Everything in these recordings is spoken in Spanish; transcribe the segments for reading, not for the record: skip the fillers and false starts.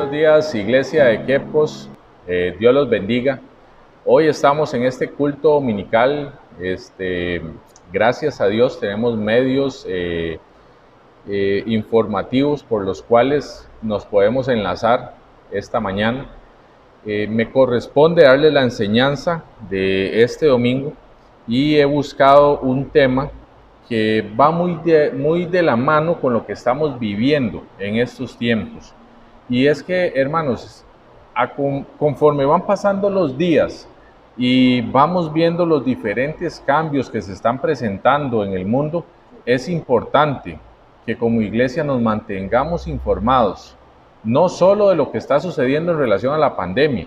Buenos días, Iglesia de Quepos. Dios los bendiga. Hoy estamos en este culto dominical. Gracias a Dios tenemos medios informativos por los cuales nos podemos enlazar esta mañana. Me corresponde darles la enseñanza de este domingo y he buscado un tema que va muy de la mano con lo que estamos viviendo en estos tiempos. Y es que, hermanos, conforme van pasando los días y vamos viendo los diferentes cambios que se están presentando en el mundo, es importante que como iglesia nos mantengamos informados, no solo de lo que está sucediendo en relación a la pandemia,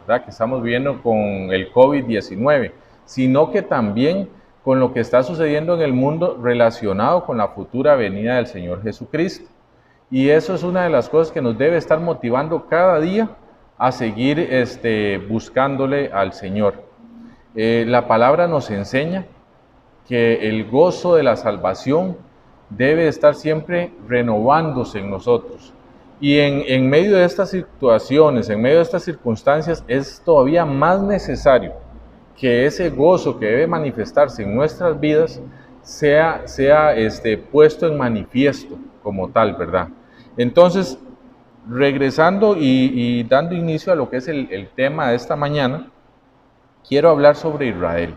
¿verdad?, que estamos viviendo con el COVID-19, sino que también con lo que está sucediendo en el mundo relacionado con la futura venida del Señor Jesucristo. Y eso es una de las cosas que nos debe estar motivando cada día a seguir buscándole al Señor. La palabra nos enseña que el gozo de la salvación debe estar siempre renovándose en nosotros. Y en medio de estas situaciones, en medio de estas circunstancias, es todavía más necesario que ese gozo que debe manifestarse en nuestras vidas sea puesto en manifiesto como tal, ¿verdad? Entonces, regresando y dando inicio a lo que es el tema de esta mañana, quiero hablar sobre Israel.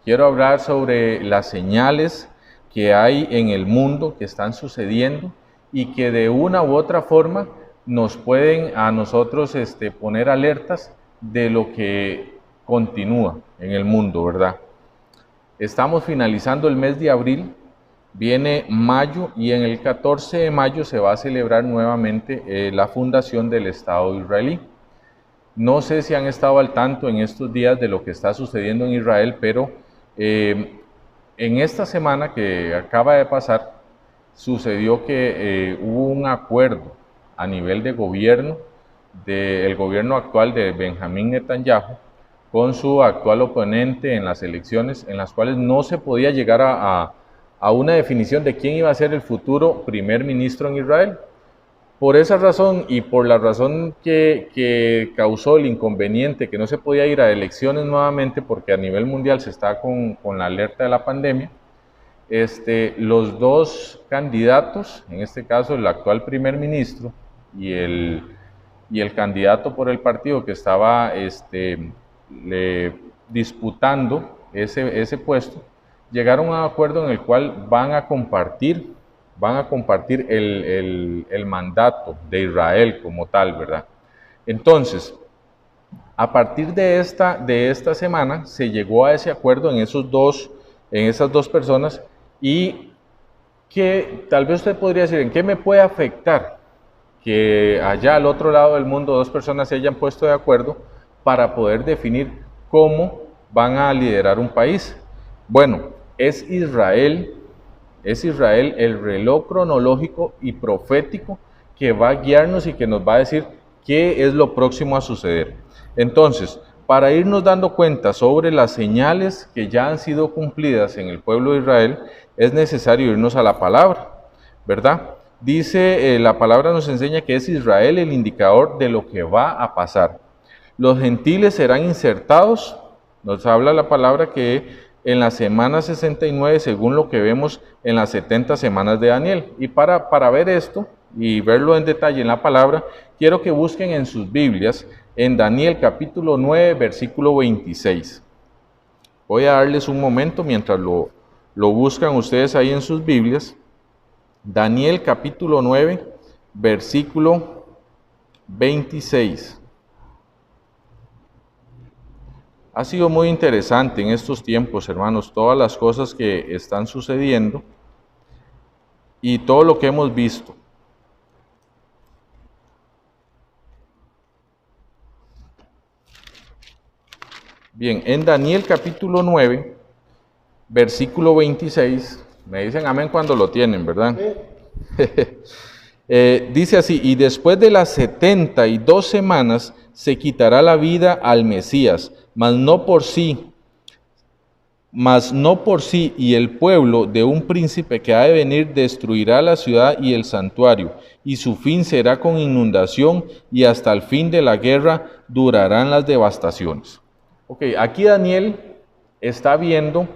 Quiero hablar sobre las señales que hay en el mundo, que están sucediendo y que de una u otra forma nos pueden a nosotros poner alertas de lo que continúa en el mundo, ¿verdad? Estamos finalizando el mes de abril, viene mayo y en el 14 de mayo se va a celebrar nuevamente la fundación del Estado israelí. No sé si han estado al tanto en estos días de lo que está sucediendo en Israel, pero en esta semana que acaba de pasar, sucedió que hubo un acuerdo a nivel de gobierno, del gobierno actual de Benjamín Netanyahu, con su actual oponente en las elecciones, en las cuales no se podía llegar a una definición de quién iba a ser el futuro primer ministro en Israel. Por esa razón y por la razón que causó el inconveniente, que no se podía ir a elecciones nuevamente porque a nivel mundial se está con la alerta de la pandemia, los dos candidatos, en este caso el actual primer ministro y el candidato por el partido que estaba disputando ese puesto, llegaron a un acuerdo en el cual van a compartir el mandato de Israel como tal, ¿verdad? Entonces, a partir de esta semana se llegó a ese acuerdo en esas dos personas, y que tal vez usted podría decir, ¿en qué me puede afectar que allá al otro lado del mundo dos personas se hayan puesto de acuerdo para poder definir cómo van a liderar un país? Bueno, es Israel el reloj cronológico y profético que va a guiarnos y que nos va a decir qué es lo próximo a suceder. Entonces, para irnos dando cuenta sobre las señales que ya han sido cumplidas en el pueblo de Israel, es necesario irnos a la palabra, ¿verdad? Dice, la palabra nos enseña que es Israel el indicador de lo que va a pasar. Los gentiles serán insertados, nos habla la palabra que en la semana 69, según lo que vemos en las 70 semanas de Daniel. Y para ver esto y verlo en detalle en la palabra, quiero que busquen en sus Biblias, en Daniel capítulo 9, versículo 26. Voy a darles un momento mientras lo buscan ustedes ahí en sus Biblias. Daniel capítulo 9, versículo 26. Ha sido muy interesante en estos tiempos, hermanos, todas las cosas que están sucediendo y todo lo que hemos visto. Bien, en Daniel capítulo 9, versículo 26, me dicen amén cuando lo tienen, ¿verdad? Dice así: y después de las 72 semanas se quitará la vida al Mesías, mas no por sí, mas no por sí y el pueblo de un príncipe que ha de venir destruirá la ciudad y el santuario, y su fin será con inundación, y hasta el fin de la guerra durarán las devastaciones. Ok, aquí Daniel está viendo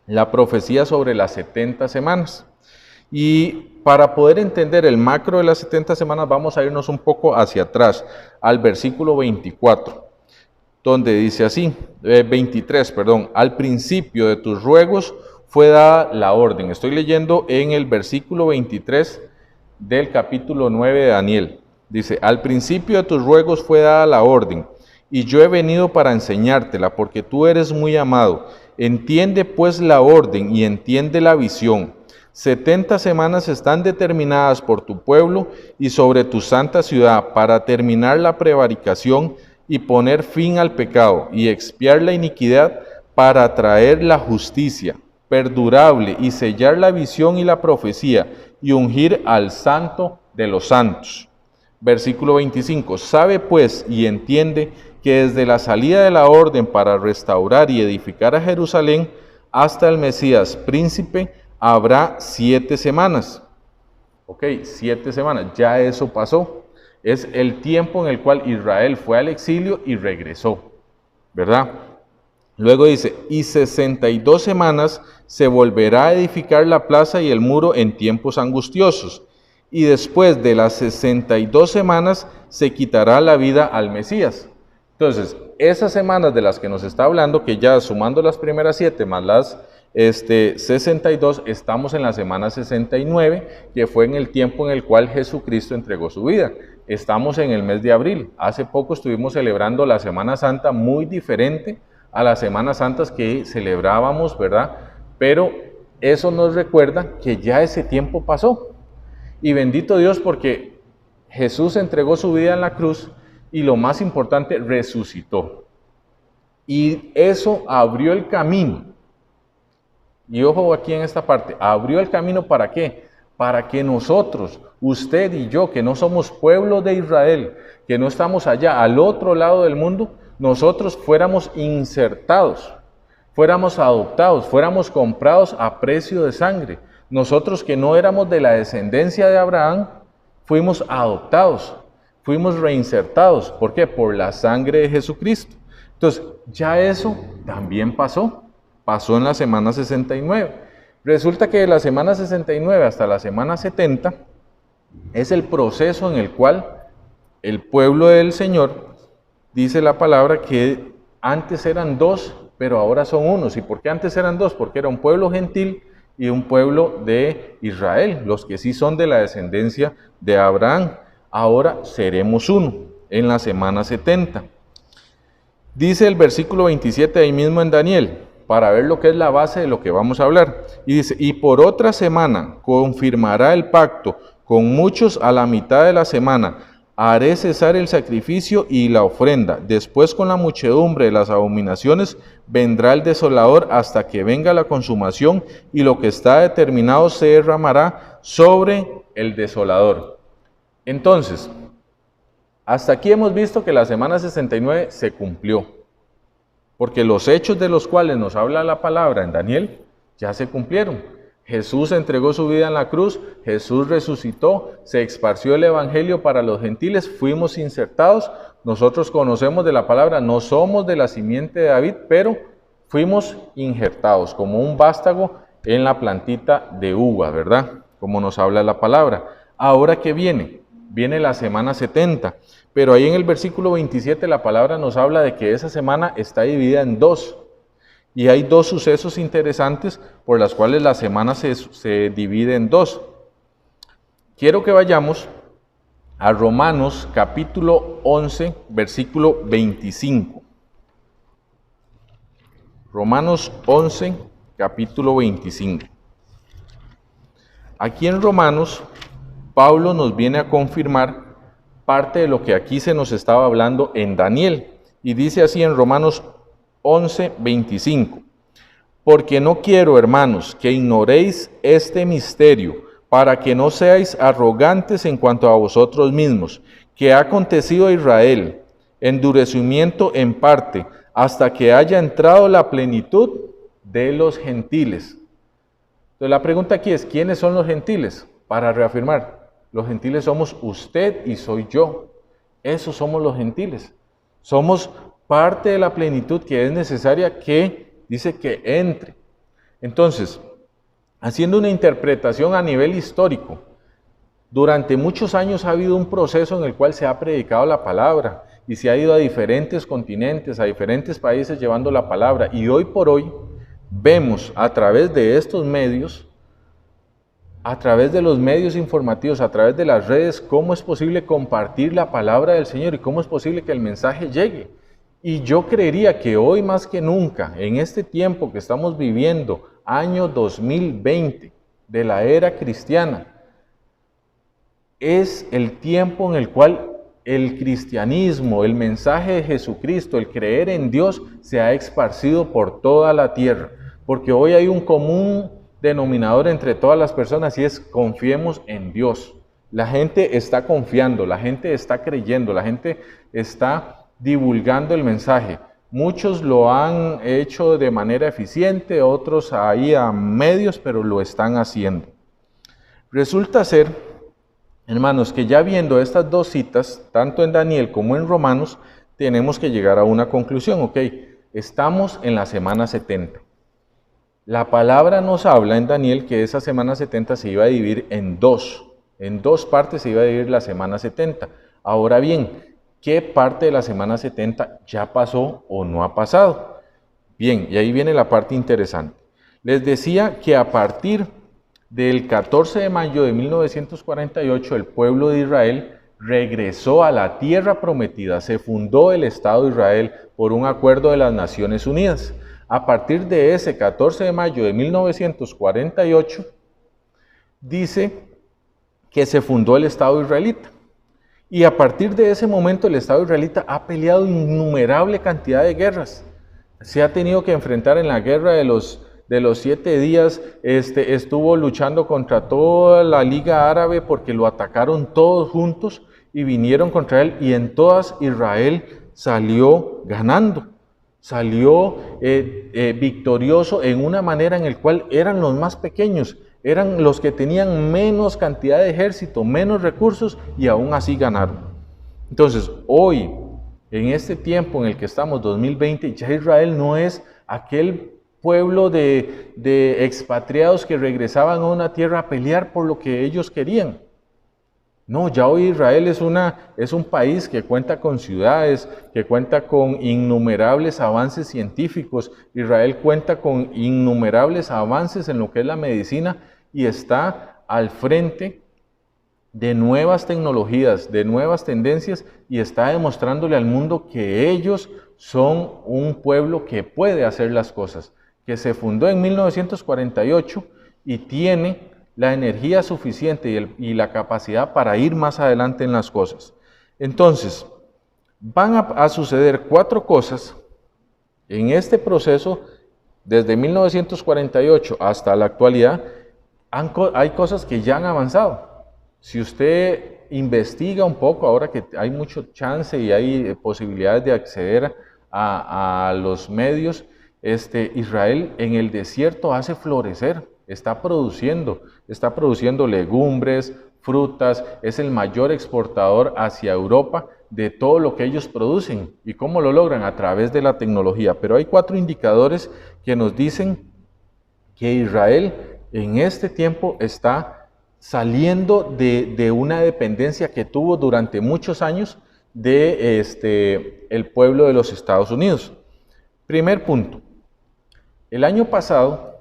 la profecía sobre las 70 semanas. Y para poder entender el macro de las 70 semanas, vamos a irnos un poco hacia atrás, al versículo 24. Donde dice así, 23, perdón, al principio de tus ruegos fue dada la orden. Estoy leyendo en el versículo 23 del capítulo 9 de Daniel. Dice, al principio de tus ruegos fue dada la orden, y yo he venido para enseñártela, porque tú eres muy amado. Entiende pues la orden y entiende la visión. 70 semanas están determinadas por tu pueblo y sobre tu santa ciudad para terminar la prevaricación y poner fin al pecado y expiar la iniquidad, para traer la justicia perdurable y sellar la visión y la profecía y ungir al santo de los santos. Versículo 25, sabe pues y entiende que desde la salida de la orden para restaurar y edificar a Jerusalén hasta el Mesías príncipe habrá 7 semanas. Ok, 7 semanas, ya eso pasó. Es el tiempo en el cual Israel fue al exilio y regresó, ¿verdad? Luego dice, y 62 semanas se volverá a edificar la plaza y el muro en tiempos angustiosos. Y después de las 62 semanas se quitará la vida al Mesías. Entonces, esas semanas de las que nos está hablando, que ya sumando las primeras 7 más las 62, estamos en la semana 69, que fue en el tiempo en el cual Jesucristo entregó su vida. Estamos en el mes de abril. Hace poco estuvimos celebrando la Semana Santa, muy diferente a las Semanas Santas que celebrábamos, ¿verdad? Pero eso nos recuerda que ya ese tiempo pasó. Y bendito Dios, porque Jesús entregó su vida en la cruz y lo más importante, resucitó. Y eso abrió el camino. Y ojo aquí en esta parte, abrió el camino ¿para qué? Para que nosotros, usted y yo, que no somos pueblo de Israel, que no estamos allá al otro lado del mundo, nosotros fuéramos insertados, fuéramos adoptados, fuéramos comprados a precio de sangre. Nosotros que no éramos de la descendencia de Abraham, fuimos adoptados, fuimos reinsertados. ¿Por qué? Por la sangre de Jesucristo. Entonces, ya eso también pasó en la semana 69. Resulta que de la semana 69 hasta la semana 70 es el proceso en el cual el pueblo del Señor, dice la palabra, que antes eran 2, pero ahora son 1. ¿Y por qué antes eran 2? Porque era un pueblo gentil y un pueblo de Israel, los que sí son de la descendencia de Abraham. Ahora seremos 1 en la semana 70. Dice el versículo 27 ahí mismo en Daniel, para ver lo que es la base de lo que vamos a hablar. Y dice, y por otra semana confirmará el pacto con muchos a la mitad de la semana. Haré cesar el sacrificio y la ofrenda. Después con la muchedumbre de las abominaciones vendrá el desolador hasta que venga la consumación, y lo que está determinado se derramará sobre el desolador. Entonces, hasta aquí hemos visto que la semana 69 se cumplió. Porque los hechos de los cuales nos habla la palabra en Daniel ya se cumplieron. Jesús entregó su vida en la cruz, Jesús resucitó, se esparció el evangelio para los gentiles, fuimos insertados. Nosotros conocemos de la palabra, no somos de la simiente de David, pero fuimos injertados como un vástago en la plantita de uva, ¿verdad? Como nos habla la palabra. Ahora, ¿qué viene? Viene la semana 70. Pero ahí en el versículo 27 la palabra nos habla de que esa semana está dividida en 2. Y hay 2 sucesos interesantes por las cuales la semana se divide en 2. Quiero que vayamos a Romanos capítulo 11, versículo 25. Romanos 11, capítulo 25. Aquí en Romanos, Pablo nos viene a confirmar parte de lo que aquí se nos estaba hablando en Daniel. Y dice así en Romanos 11, 25. Porque no quiero, hermanos, que ignoréis este misterio, para que no seáis arrogantes en cuanto a vosotros mismos, que ha acontecido a Israel, endurecimiento en parte, hasta que haya entrado la plenitud de los gentiles. Entonces la pregunta aquí es, ¿quiénes son los gentiles? Para reafirmar, los gentiles somos usted y soy yo. Esos somos los gentiles. Somos parte de la plenitud que es necesaria que dice que entre. Entonces, haciendo una interpretación a nivel histórico, durante muchos años ha habido un proceso en el cual se ha predicado la palabra y se ha ido a diferentes continentes, a diferentes países llevando la palabra. Y hoy por hoy vemos a través de estos medios, a través de los medios informativos, a través de las redes, cómo es posible compartir la palabra del Señor y cómo es posible que el mensaje llegue. Y yo creería que hoy más que nunca, en este tiempo que estamos viviendo, año 2020 de la era cristiana, es el tiempo en el cual el cristianismo, el mensaje de Jesucristo, el creer en Dios, se ha esparcido por toda la tierra. Porque hoy hay un común denominador entre todas las personas y es confiemos en Dios. La gente está confiando, la gente está creyendo, la gente está divulgando el mensaje. Muchos lo han hecho de manera eficiente, otros ahí a medios, pero lo están haciendo. Resulta ser, hermanos, que ya viendo estas dos citas, tanto en Daniel como en Romanos, tenemos que llegar a una conclusión. Ok, estamos en la semana 70. La palabra nos habla en Daniel que esa semana 70 se iba a dividir en dos partes se iba a dividir la semana 70. Ahora bien, ¿qué parte de la semana 70 ya pasó o no ha pasado? Bien, y ahí viene la parte interesante. Les decía que a partir del 14 de mayo de 1948, el pueblo de Israel regresó a la tierra prometida, se fundó el Estado de Israel por un acuerdo de las Naciones Unidas. A partir de ese 14 de mayo de 1948, dice que se fundó el Estado israelita. Y a partir de ese momento el Estado israelita ha peleado innumerable cantidad de guerras. Se ha tenido que enfrentar en la guerra de los 7 días, estuvo luchando contra toda la Liga Árabe porque lo atacaron todos juntos y vinieron contra él, y en todas Israel salió ganando. Salió victorioso en una manera en la cual eran los más pequeños, eran los que tenían menos cantidad de ejército, menos recursos, y aún así ganaron. Entonces, hoy, en este tiempo en el que estamos, 2020, ya Israel no es aquel pueblo de expatriados que regresaban a una tierra a pelear por lo que ellos querían. No, ya hoy Israel es un país que cuenta con ciudades, que cuenta con innumerables avances científicos. Israel cuenta con innumerables avances en lo que es la medicina y está al frente de nuevas tecnologías, de nuevas tendencias, y está demostrándole al mundo que ellos son un pueblo que puede hacer las cosas, que se fundó en 1948 y tiene la energía suficiente y la capacidad para ir más adelante en las cosas. Entonces, van a suceder 4 cosas en este proceso, desde 1948 hasta la actualidad. Hay cosas que ya han avanzado. Si usted investiga un poco, ahora que hay mucho chance y hay posibilidades de acceder a los medios, Israel en el desierto hace florecer. Está produciendo legumbres, frutas, es el mayor exportador hacia Europa de todo lo que ellos producen. ¿Y cómo lo logran? A través de la tecnología. Pero hay 4 indicadores que nos dicen que Israel en este tiempo está saliendo de una dependencia que tuvo durante muchos años de el pueblo de los Estados Unidos. Primer punto, el año pasado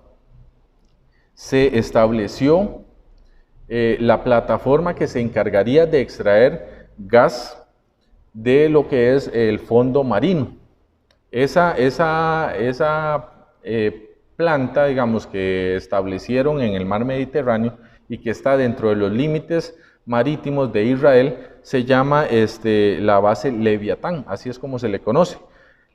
se estableció la plataforma que se encargaría de extraer gas de lo que es el fondo marino. Esa planta, digamos, que establecieron en el mar Mediterráneo y que está dentro de los límites marítimos de Israel, se llama la base Leviatán, así es como se le conoce.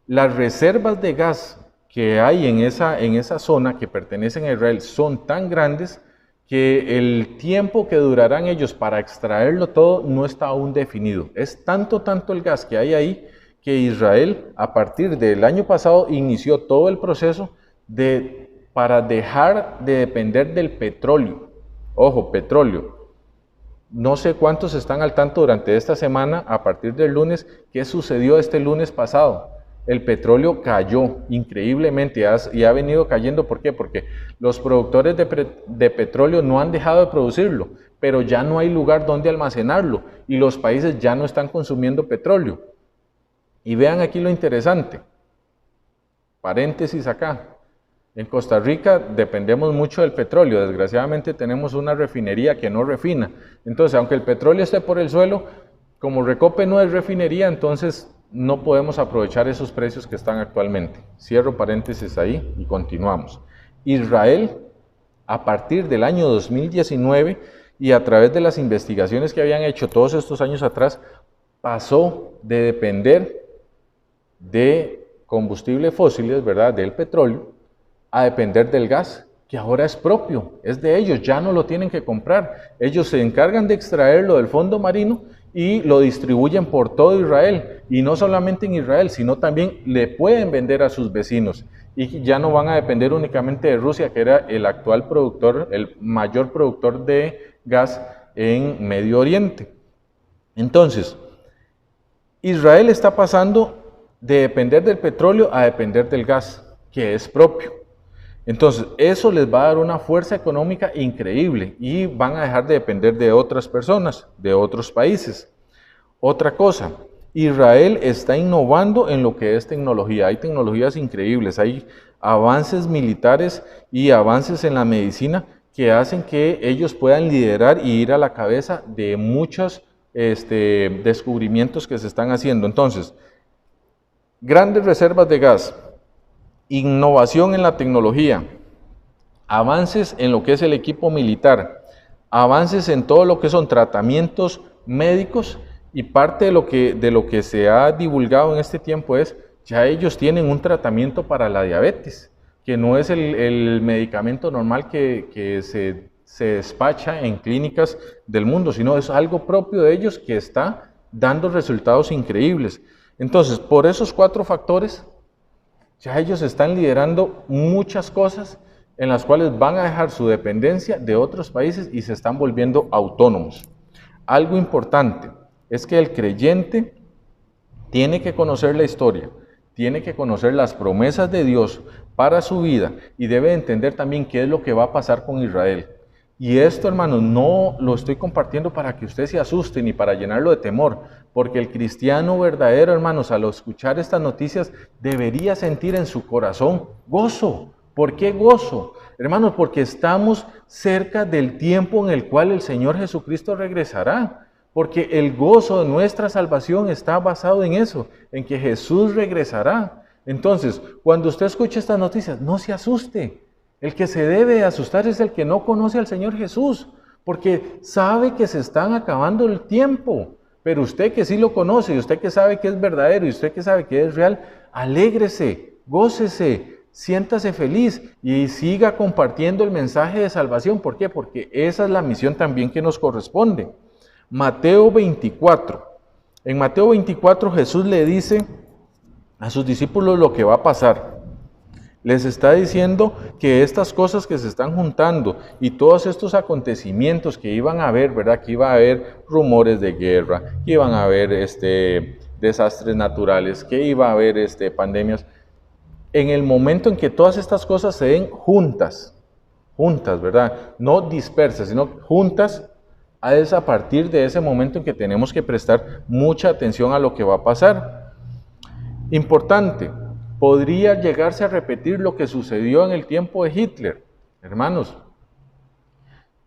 Las reservas de gas que hay en esa zona que pertenecen a Israel son tan grandes que el tiempo que durarán ellos para extraerlo todo no está aún definido. Es tanto el gas que hay ahí que Israel, a partir del año pasado, inició todo el proceso de para dejar de depender del petróleo. Ojo, petróleo. No sé cuántos están al tanto durante esta semana, a partir del lunes, qué sucedió este lunes pasado. El petróleo cayó increíblemente y ha venido cayendo. ¿Por qué? Porque los productores de petróleo no han dejado de producirlo, pero ya no hay lugar donde almacenarlo y los países ya no están consumiendo petróleo. Y vean aquí lo interesante, paréntesis acá. En Costa Rica dependemos mucho del petróleo, desgraciadamente tenemos una refinería que no refina. Entonces, aunque el petróleo esté por el suelo, como Recope no es refinería, entonces no podemos aprovechar esos precios que están actualmente. Cierro paréntesis ahí y continuamos. Israel, a partir del año 2019 y a través de las investigaciones que habían hecho todos estos años atrás, pasó de depender de combustibles fósiles, ¿verdad?, del petróleo, a depender del gas, que ahora es propio, es de ellos, ya no lo tienen que comprar. Ellos se encargan de extraerlo del fondo marino y lo distribuyen por todo Israel. Y no solamente en Israel, sino también le pueden vender a sus vecinos. Y ya no van a depender únicamente de Rusia, que era el actual productor, el mayor productor de gas en Medio Oriente. Entonces, Israel está pasando de depender del petróleo a depender del gas, que es propio. Entonces, eso les va a dar una fuerza económica increíble y van a dejar de depender de otras personas, de otros países. Otra cosa, Israel está innovando en lo que es tecnología. Hay tecnologías increíbles, hay avances militares y avances en la medicina que hacen que ellos puedan liderar y ir a la cabeza de muchos descubrimientos que se están haciendo. Entonces, grandes reservas de gas, innovación en la tecnología, avances en lo que es el equipo militar, avances en todo lo que son tratamientos médicos, y parte de lo que se ha divulgado en este tiempo es, ya ellos tienen un tratamiento para la diabetes, que no es el medicamento normal que se despacha en clínicas del mundo, sino es algo propio de ellos que está dando resultados increíbles. Entonces, por esos 4 factores, ya ellos están liderando muchas cosas en las cuales van a dejar su dependencia de otros países y se están volviendo autónomos. Algo importante es que el creyente tiene que conocer la historia, tiene que conocer las promesas de Dios para su vida y debe entender también qué es lo que va a pasar con Israel. Y esto, hermanos, no lo estoy compartiendo para que usted se asuste ni para llenarlo de temor, porque el cristiano verdadero, hermanos, al escuchar estas noticias, debería sentir en su corazón gozo. ¿Por qué gozo? Hermanos, porque estamos cerca del tiempo en el cual el Señor Jesucristo regresará. Porque el gozo de nuestra salvación está basado en eso, en que Jesús regresará. Entonces, cuando usted escuche estas noticias, no se asuste. El que se debe asustar es el que no conoce al Señor Jesús, porque sabe que se están acabando el tiempo. Pero usted que sí lo conoce, y usted que sabe que es verdadero, y usted que sabe que es real, alégrese, gócese, siéntase feliz y siga compartiendo el mensaje de salvación. ¿Por qué? Porque esa es la misión también que nos corresponde. Mateo 24. En Mateo 24 Jesús le dice a sus discípulos lo que va a pasar. Les está diciendo que estas cosas que se están juntando y todos estos acontecimientos que iban a haber, ¿verdad? Que iba a haber rumores de guerra, que iban a haber desastres naturales, que iba a haber pandemias. En el momento en que todas estas cosas se den juntas, ¿verdad? No dispersas, sino juntas, es a partir de ese momento en que tenemos que prestar mucha atención a lo que va a pasar. Importante, podría llegarse a repetir lo que sucedió en el tiempo de Hitler. Hermanos,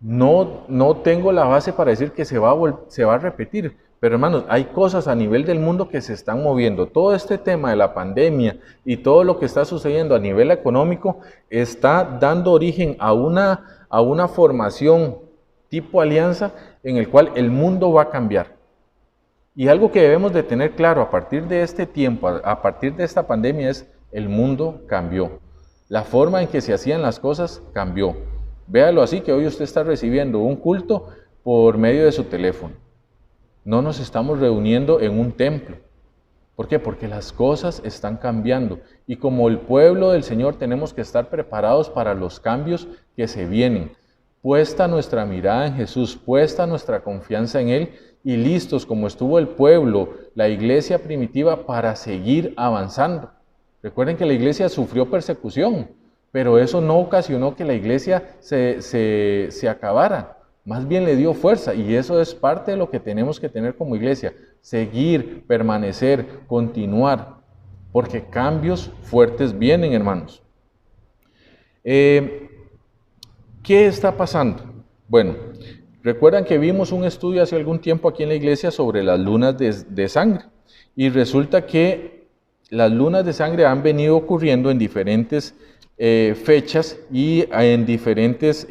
no tengo la base para decir que se va a repetir, pero hermanos, hay cosas a nivel del mundo que se están moviendo. Todo este tema de la pandemia y todo lo que está sucediendo a nivel económico está dando origen a una formación tipo alianza en el cual el mundo va a cambiar. Y algo que debemos de tener claro a partir de este tiempo, a partir de esta pandemia, es el mundo cambió. La forma en que se hacían las cosas cambió. Véalo así, que hoy usted está recibiendo un culto por medio de su teléfono. No nos estamos reuniendo en un templo. ¿Por qué? Porque las cosas están cambiando y como el pueblo del Señor tenemos que estar preparados para los cambios que se vienen. Puesta nuestra mirada en Jesús, puesta nuestra confianza en Él y listos como estuvo el pueblo, la iglesia primitiva, para seguir avanzando. Recuerden que la iglesia sufrió persecución, pero eso no ocasionó que la iglesia se acabara. Más bien le dio fuerza y eso es parte de lo que tenemos que tener como iglesia. Seguir, permanecer, continuar, porque cambios fuertes vienen, hermanos. ¿Qué está pasando? Bueno, recuerdan que vimos un estudio hace algún tiempo aquí en la iglesia sobre las lunas de sangre y resulta que las lunas de sangre han venido ocurriendo en diferentes fechas y en diferentes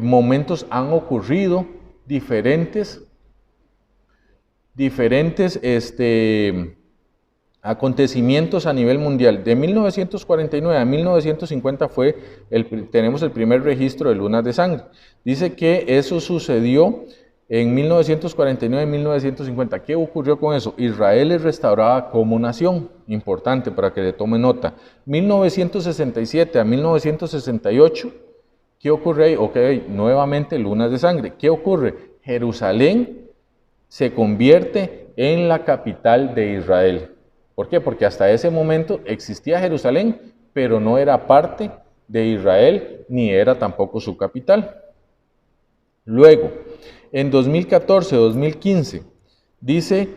momentos han ocurrido diferentes acontecimientos a nivel mundial. De 1949 a 1950 tenemos el primer registro de lunas de sangre. Dice que eso sucedió en 1949 y 1950. ¿Qué ocurrió con eso? Israel es restaurada como nación. Importante para que le tome nota. 1967 a 1968. ¿Qué ocurre ahí? Ok, nuevamente lunas de sangre. ¿Qué ocurre? Jerusalén se convierte en la capital de Israel. ¿Por qué? Porque hasta ese momento existía Jerusalén, pero no era parte de Israel, ni era tampoco su capital. Luego, en 2014-2015, dice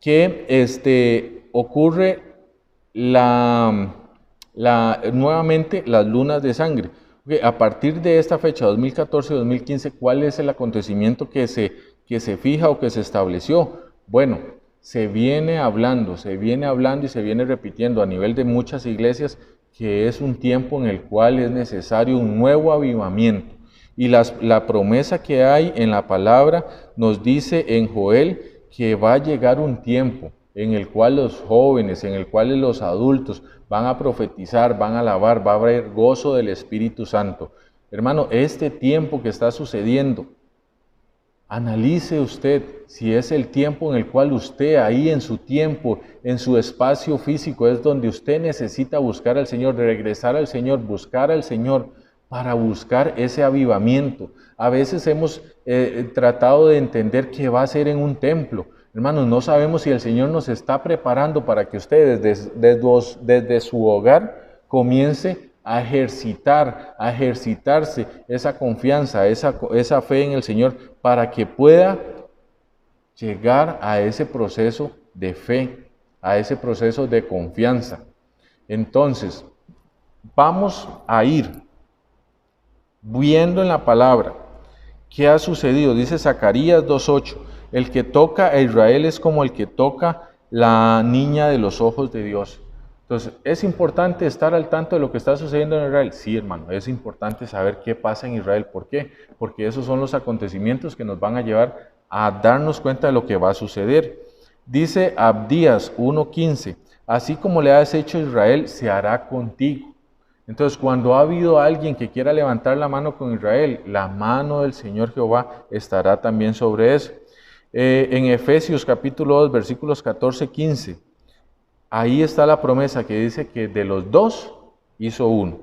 que ocurre nuevamente las lunas de sangre. Okay, a partir de esta fecha, 2014-2015, ¿cuál es el acontecimiento que se fija o que se estableció? Bueno, se viene hablando y se viene repitiendo a nivel de muchas iglesias que es un tiempo en el cual es necesario un nuevo avivamiento. Y la promesa que hay en la palabra nos dice en Joel que va a llegar un tiempo en el cual los jóvenes, en el cual los adultos van a profetizar, van a alabar, va a haber gozo del Espíritu Santo. Hermano, este tiempo que está sucediendo, analice usted si es el tiempo en el cual usted ahí en su tiempo, en su espacio físico, es donde usted necesita buscar al Señor, regresar al Señor, buscar al Señor para buscar ese avivamiento. A veces hemos tratado de entender que va a ser en un templo. Hermanos, no sabemos si el Señor nos está preparando para que usted desde su hogar comience a ejercitarse esa confianza, esa fe en el Señor, para que pueda llegar a ese proceso de fe, a ese proceso de confianza. Entonces, vamos a ir viendo en la palabra qué ha sucedido. Dice Zacarías 2:8, el que toca a Israel es como el que toca la niña de los ojos de Dios. Entonces, ¿es importante estar al tanto de lo que está sucediendo en Israel? Sí, hermano, es importante saber qué pasa en Israel. ¿Por qué? Porque esos son los acontecimientos que nos van a llevar a darnos cuenta de lo que va a suceder. Dice Abdías 1:15, así como le has hecho a Israel, se hará contigo. Entonces, cuando ha habido alguien que quiera levantar la mano con Israel, la mano del Señor Jehová estará también sobre eso. En Efesios capítulo 2, versículos 14-15, ahí está la promesa que dice que de los dos hizo uno.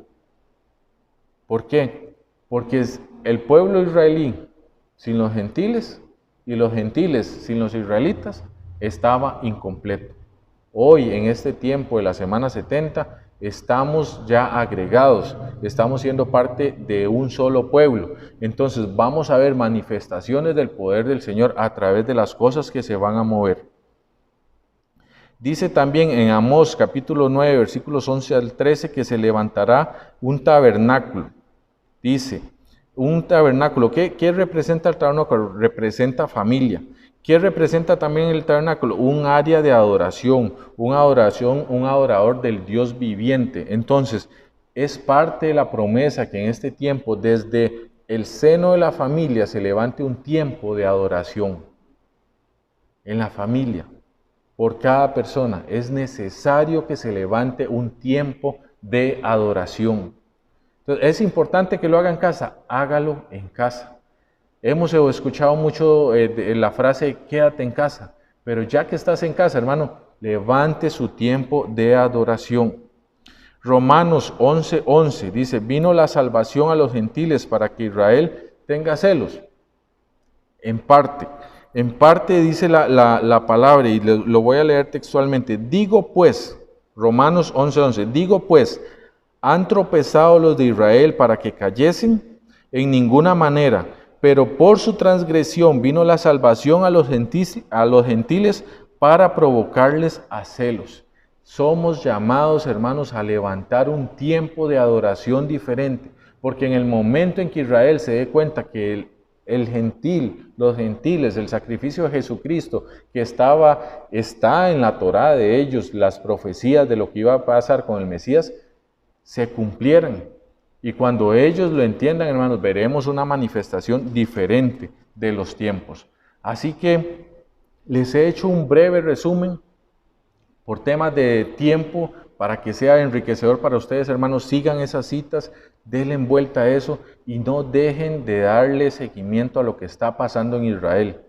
¿Por qué? Porque el pueblo israelí sin los gentiles y los gentiles sin los israelitas estaba incompleto. Hoy, en este tiempo de la semana 70, estamos ya agregados, estamos siendo parte de un solo pueblo. Entonces vamos a ver manifestaciones del poder del Señor a través de las cosas que se van a mover. Dice también en Amós capítulo 9, versículos 11-13, que se levantará un tabernáculo. Dice, un tabernáculo. ¿Qué representa el tabernáculo? Representa familia. ¿Qué representa también el tabernáculo? Un área de adoración, un adorador del Dios viviente. Entonces, es parte de la promesa que en este tiempo, desde el seno de la familia, se levante un tiempo de adoración. En la familia, por cada persona, es necesario que se levante un tiempo de adoración. Entonces, es importante que lo haga en casa, hágalo en casa. Hemos escuchado mucho la frase, quédate en casa, pero ya que estás en casa, hermano, levante su tiempo de adoración. Romanos 11:11 dice, vino la salvación a los gentiles para que Israel tenga celos. En parte dice la palabra, y lo voy a leer textualmente. Digo pues, Romanos 11:11, digo pues, ¿han tropezado los de Israel para que cayesen? En ninguna manera, pero por su transgresión vino la salvación a los gentiles para provocarles a celos. Somos llamados, hermanos, a levantar un tiempo de adoración diferente, porque en el momento en que Israel se dé cuenta que los gentiles, el sacrificio de Jesucristo, que está en la Torá de ellos, las profecías de lo que iba a pasar con el Mesías, se cumplieran. Y cuando ellos lo entiendan, hermanos, veremos una manifestación diferente de los tiempos. Así que les he hecho un breve resumen por temas de tiempo, para que sea enriquecedor para ustedes, hermanos. Sigan esas citas, denle vuelta a eso y no dejen de darle seguimiento a lo que está pasando en Israel.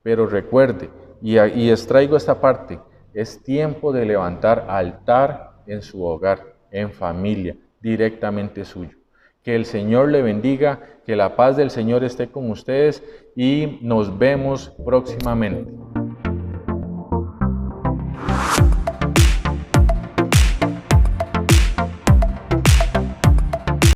Pero recuerde, y extraigo esta parte, es tiempo de levantar altar en su hogar, en familia, directamente suyo. Que el Señor le bendiga, que la paz del Señor esté con ustedes y nos vemos próximamente.